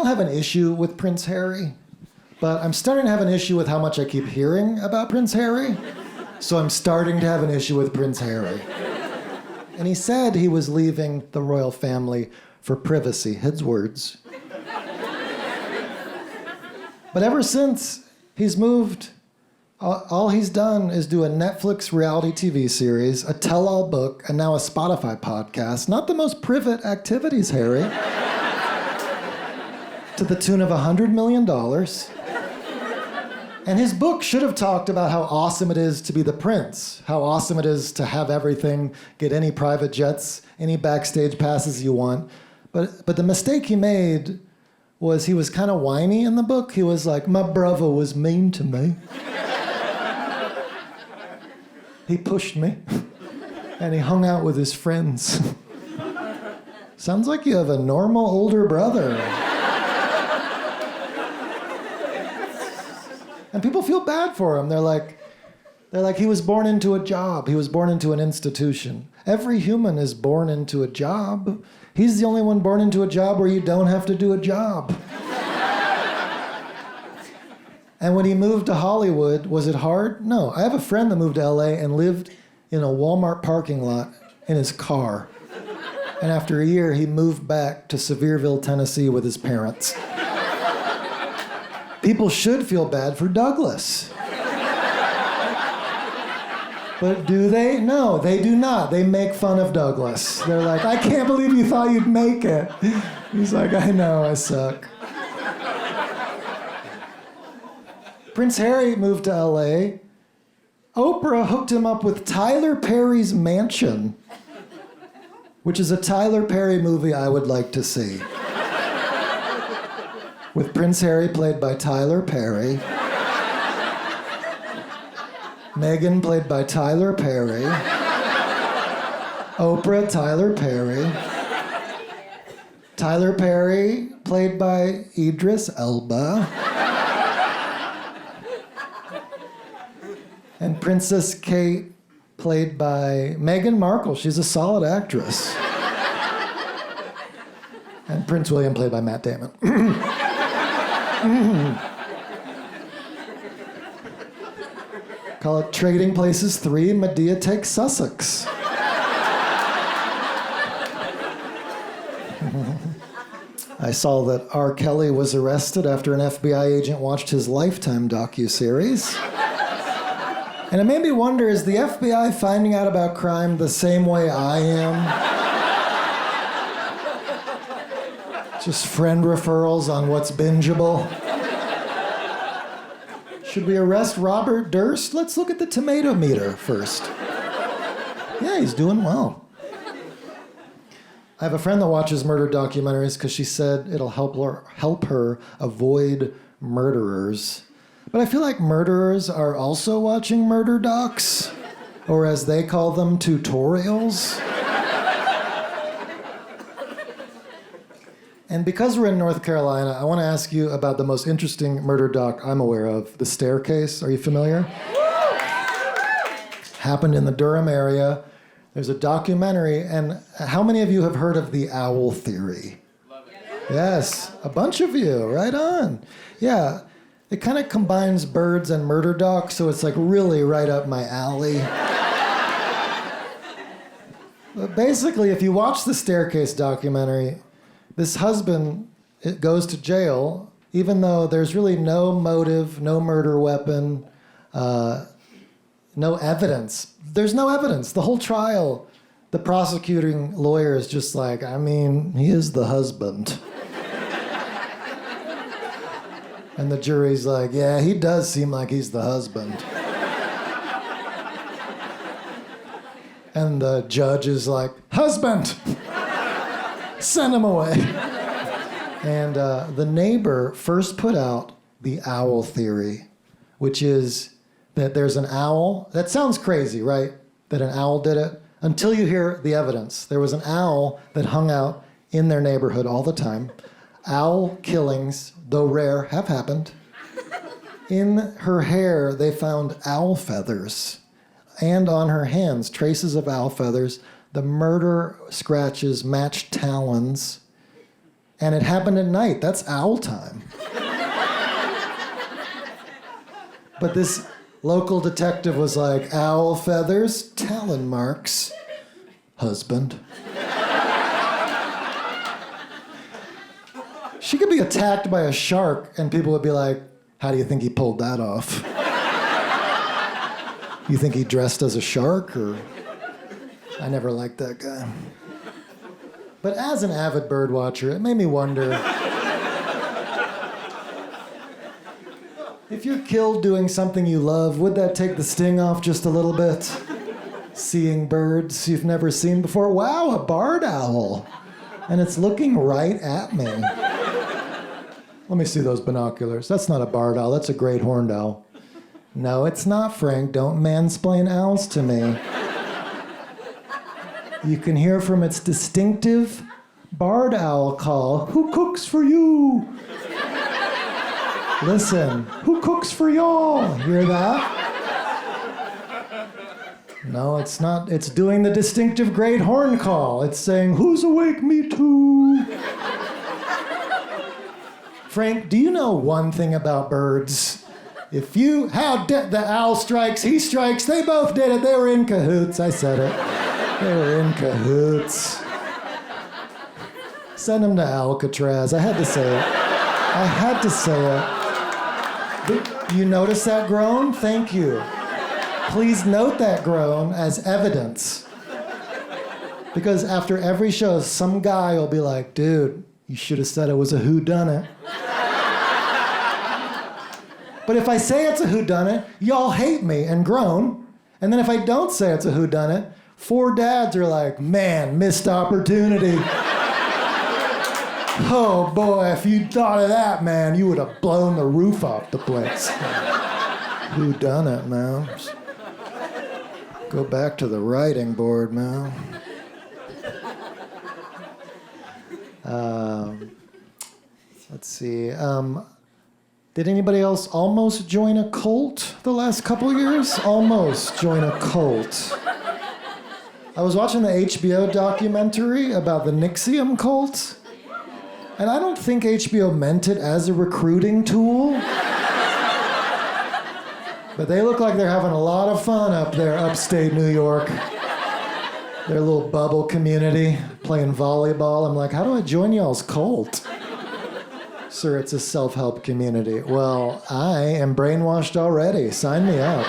don't have an issue with Prince Harry, but I'm starting to have an issue with how much I keep hearing about Prince Harry. So I'm starting to have an issue with Prince Harry. And he said he was leaving the royal family for privacy, his words. But ever since he's moved, all he's done is do a Netflix reality TV series, a tell-all book, and now a Spotify podcast. Not the most private activities, Harry. To the tune of $100 million. And his book should have talked about how awesome it is to be the prince, how awesome it is to have everything, get any private jets, any backstage passes you want. But the mistake he made was he was kind of whiny in the book. He was like, my brother was mean to me. He pushed me, and he hung out with his friends. Sounds like you have a normal older brother. And people feel bad for him. They're like, he was born into a job. He was born into an institution. Every human is born into a job. He's the only one born into a job where you don't have to do a job. And when he moved to Hollywood, was it hard? No. I have a friend that moved to LA and lived in a Walmart parking lot in his car. And after a year, he moved back to Sevierville, Tennessee with his parents. People should feel bad for Douglas. But do they? No, they do not. They make fun of Douglas. They're like, I can't believe you thought you'd make it. He's like, I know, I suck. Prince Harry moved to LA. Oprah hooked him up with Tyler Perry's Mansion, which is a Tyler Perry movie I would like to see. With Prince Harry played by Tyler Perry. Meghan played by Tyler Perry. Oprah, Tyler Perry. Tyler Perry played by Idris Elba. And Princess Kate played by Meghan Markle. She's a solid actress. And Prince William played by Matt Damon. Call it Trading Places 3, Medea Takes Sussex. I saw that R. Kelly was arrested after an FBI agent watched his Lifetime docuseries. And it made me wonder, is the FBI finding out about crime the same way I am? Just friend referrals on what's bingeable? Should we arrest Robert Durst? Let's look at the tomato meter first. Yeah, he's doing well. I have a friend that watches murder documentaries because she said it'll help her avoid murderers. But I feel like murderers are also watching murder docs, or as they call them, tutorials. And because we're in North Carolina, I want to ask you about the most interesting murder doc I'm aware of, The Staircase. Are you familiar? Happened in the Durham area. There's a documentary, and how many of you have heard of the owl theory? Love it. Yes, a bunch of you, right on. Yeah, it kind of combines birds and murder docs, so it's like really right up my alley. But basically, if you watch the Staircase documentary, this husband goes to jail, even though there's really no motive, no murder weapon, no evidence. There's no evidence. The whole trial, the prosecuting lawyer is just like, I mean, he is the husband. And the jury's like, yeah, he does seem like he's the husband. And the judge is like, husband! Send him away. And the neighbor first put out the owl theory, which is that there's an owl. That sounds crazy, right? That an owl did it. Until you hear the evidence. There was an owl that hung out in their neighborhood all the time. Owl killings, though rare, have happened. In her hair, they found owl feathers. And on her hands, traces of owl feathers. The murder scratches matched talons. And it happened at night. That's owl time. But this local detective was like, owl feathers, talon marks, husband. She could be attacked by a shark and people would be like, how do you think he pulled that off? You think he dressed as a shark or... I never liked that guy. But as an avid bird watcher, it made me wonder if you're killed doing something you love, would that take the sting off just a little bit? Seeing birds you've never seen before. Wow, a barred owl. And it's looking right at me. Let me see those binoculars. That's not a barred owl, that's a great horned owl. No, it's not, Frank. Don't mansplain owls to me. You can hear from its distinctive barred owl call, who cooks for you? Listen, who cooks for y'all? Hear that? No, it's not. It's doing the distinctive great horn call. It's saying, who's awake? Me too. Frank, do you know one thing about birds? If you, the owl strikes, he strikes, they both did it. They were in cahoots. I said it. They were in cahoots. Send him to Alcatraz. I had to say it. I had to say it. You notice that groan? Thank you. Please note that groan as evidence. Because after every show, some guy will be like, dude, you should have said it was a whodunit. But if I say it's a whodunit, y'all hate me and groan. And then if I don't say it's a whodunit, 4 dads are like, man, missed opportunity. Oh boy, if you'd thought of that, man, you would have blown the roof off the place. Whodunit, man. Go back to the writing board, man. Let's see. Did anybody else almost join a cult the last couple years? Almost join a cult. I was watching the HBO documentary about the Nixium cult, and I don't think HBO meant it as a recruiting tool. But they look like they're having a lot of fun up there, upstate New York. Their little bubble community, playing volleyball. I'm like, how do I join y'all's cult? Sir, it's a self-help community. Well, I am brainwashed already. Sign me up.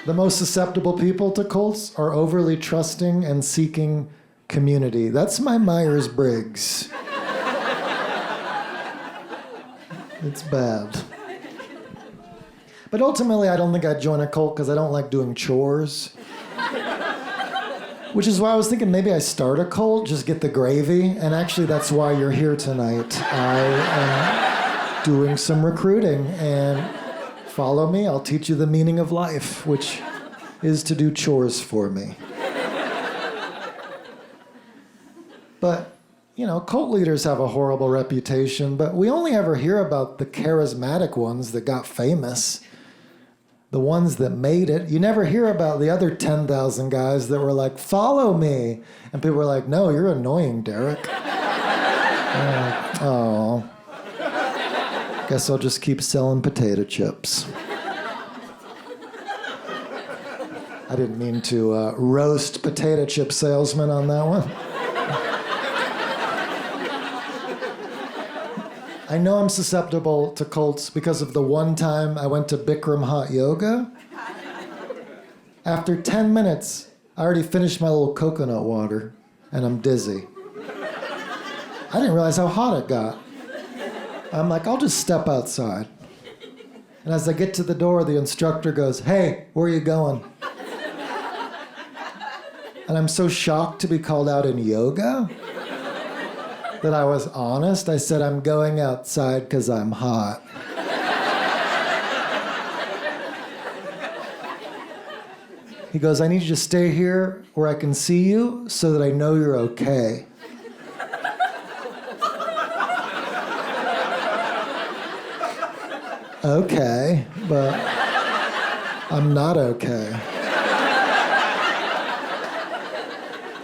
The most susceptible people to cults are overly trusting and seeking community. That's my Myers-Briggs. It's bad. But ultimately, I don't think I'd join a cult because I don't like doing chores. Which is why I was thinking maybe I start a cult, just get the gravy, and actually that's why you're here tonight. I am doing some recruiting, and follow me, I'll teach you the meaning of life, which is to do chores for me. But, you know, cult leaders have a horrible reputation, but we only ever hear about the charismatic ones that got famous. The ones that made it. You never hear about the other 10,000 guys that were like, follow me. And people were like, no, you're annoying, Derek. Like, oh. Guess I'll just keep selling potato chips. I didn't mean to roast potato chip salesman on that one. I know I'm susceptible to cults because of the one time I went to Bikram hot yoga. After 10 minutes, I already finished my little coconut water, and I'm dizzy. I didn't realize how hot it got. I'm like, I'll just step outside. And as I get to the door, the instructor goes, hey, where are you going? And I'm so shocked to be called out in yoga that I was honest. I said, I'm going outside because I'm hot. He goes, I need you to stay here where I can see you so that I know you're okay. Okay, but I'm not okay.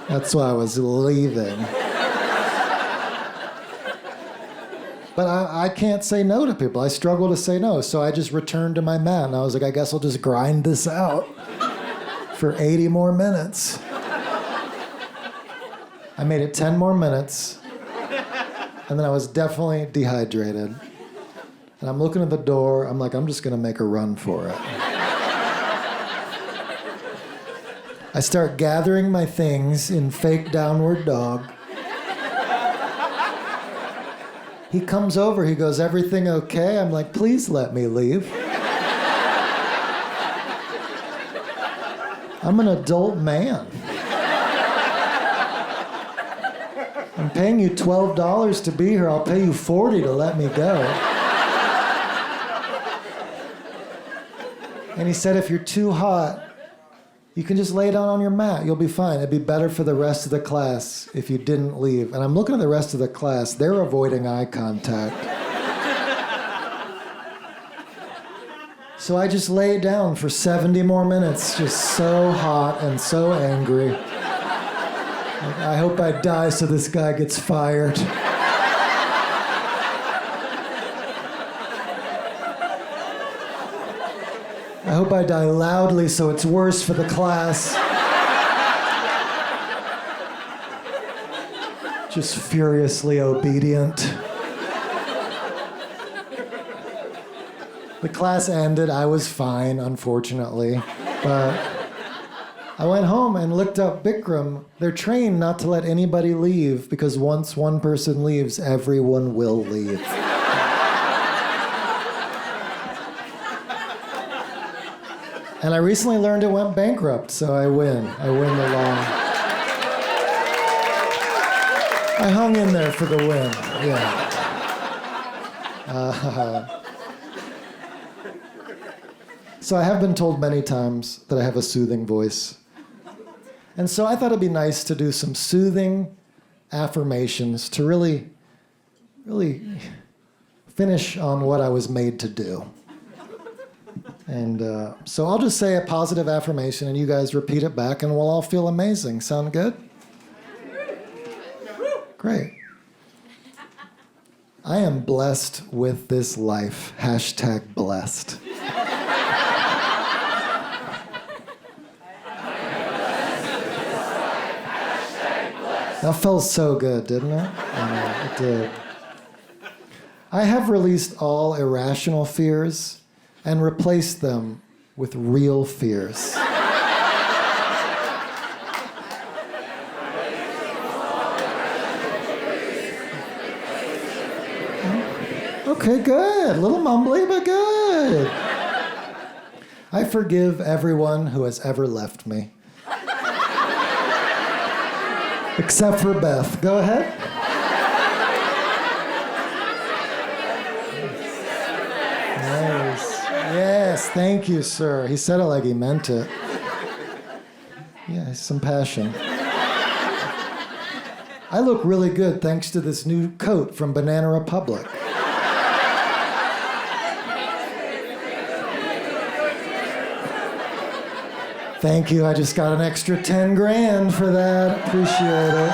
That's why I was leaving. But I can't say no to people. I struggle to say no. So I just returned to my mat and I was like, I guess I'll just grind this out for 80 more minutes. I made it 10 more minutes. And then I was definitely dehydrated. And I'm looking at the door. I'm like, I'm just going to make a run for it. I start gathering my things in fake downward dog. He comes over. He goes, everything okay? I'm like, please let me leave. I'm an adult man. I'm paying you $12 to be here. I'll pay you $40 to let me go. And he said, if you're too hot, you can just lay down on your mat. You'll be fine. It'd be better for the rest of the class if you didn't leave. And I'm looking at the rest of the class. They're avoiding eye contact. So I just lay down for 70 more minutes, just so hot and so angry. Like, I hope I die so this guy gets fired. I hope I die loudly so it's worse for the class. Just furiously obedient. The class ended. I was fine, unfortunately. But I went home and looked up Bikram. They're trained not to let anybody leave because once one person leaves, everyone will leave. And I recently learned it went bankrupt, so I win. I win the law. I hung in there for the win, yeah. So I have been told many times that I have a soothing voice. And so I thought it'd be nice to do some soothing affirmations to really finish on what I was made to do. And so I'll just say a positive affirmation and you guys repeat it back and we'll all feel amazing. Sound good? Great. I am blessed with this life. Hashtag blessed. That felt so good, didn't it? It did. I have released all irrational fears and replaced them with real fears. Okay, good. A little mumbly, but good. I forgive everyone who has ever left me. Except for Beth. Go ahead. Nice. Yes, thank you, sir. He said it like he meant it. Yeah, some passion. I look really good thanks to this new coat from Banana Republic. Thank you. I just got an extra 10 grand for that. Appreciate it.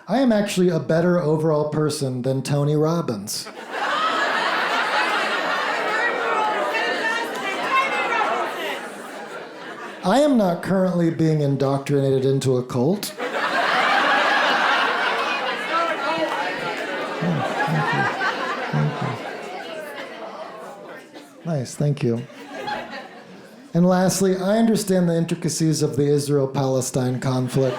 I am actually a better overall person than Tony Robbins. I am not currently being indoctrinated into a cult. Oh, thank you. Thank you. Nice, thank you. And lastly, I understand the intricacies of the Israel-Palestine conflict.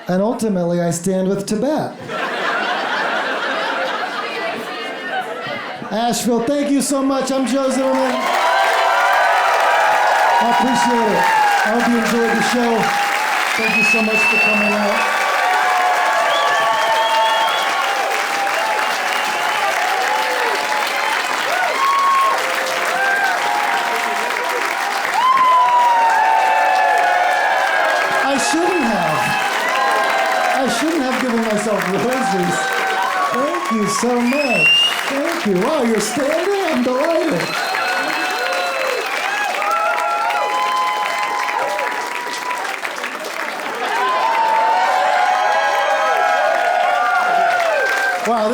And ultimately, I stand with Tibet. Asheville, thank you so much. I'm Joe Zimmerman. I appreciate it. I hope you enjoyed the show. Thank you so much for coming out. I shouldn't have given myself roses. Thank you so much. Thank you. Wow, you're standing? I'm delighted.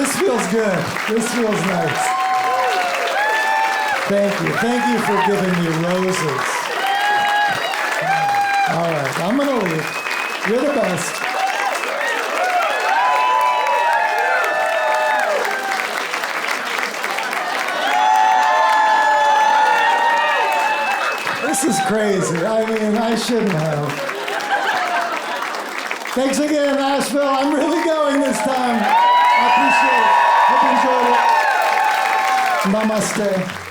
This feels good. This feels nice. Thank you. Thank you for giving me roses. All right, I'm going to leave. You're the best. This is crazy. I mean, I shouldn't have. Thanks again, Nashville. I'm really going this time. I appreciate it. Hope you enjoyed it. Namaste.